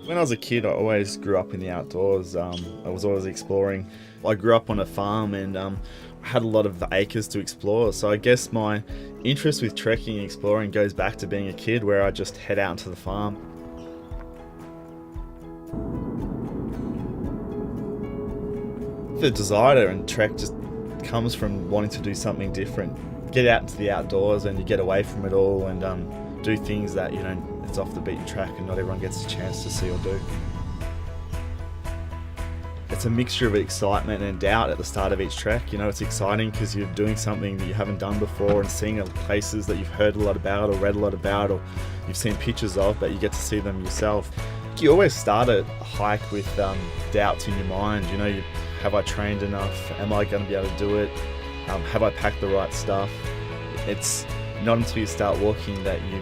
When I was a kid, I always grew up in the outdoors. I was always exploring. I grew up on a farm and had a lot of acres to explore. So I guess my interest with trekking and exploring goes back to being a kid where I just head out into the farm. The desire to trek just comes from wanting to do something different. Get out into the outdoors and you get away from it all and do things that, it's off the beaten track and not everyone gets a chance to see or do. It's a mixture of excitement and doubt at the start of each trek. It's exciting because you're doing something that you haven't done before and seeing places that you've heard a lot about or read a lot about or you've seen pictures of, but you get to see them yourself. You always start a hike with doubts in your mind. Have I trained enough? Am I going to be able to do it? Have I packed the right stuff? It's not until you start walking that you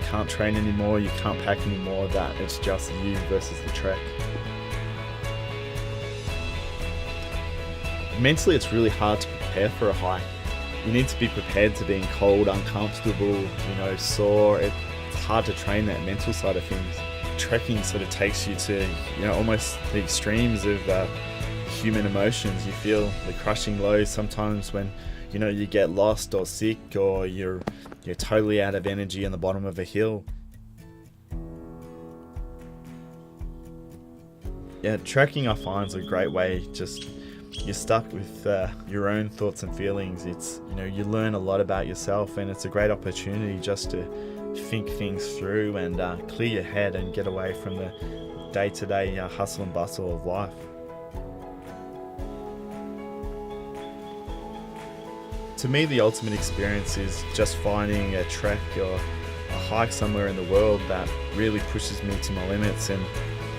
can't train anymore, you can't pack anymore, that it's just you versus the trek. Mentally, it's really hard to prepare for a hike. You need to be prepared to being cold, uncomfortable, sore. It's hard to train that mental side of things. Trekking sort of takes you to, almost the extremes of human emotions. You feel the crushing lows sometimes when, you get lost or sick or you're totally out of energy on the bottom of a hill. Yeah, trekking I find is a great way. Just you're stuck with your own thoughts and feelings. It's you learn a lot about yourself, and it's a great opportunity just to think things through and clear your head and get away from the day-to-day hustle and bustle of life. To me, the ultimate experience is just finding a trek or a hike somewhere in the world that really pushes me to my limits, and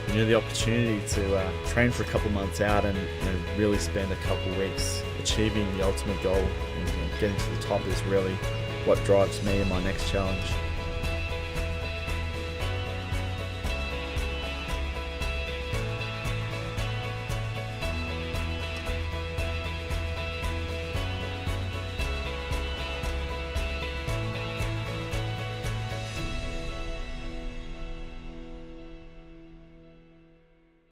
the opportunity to train for a couple months out and really spend a couple weeks achieving the ultimate goal and getting to the top is really what drives me in my next challenge.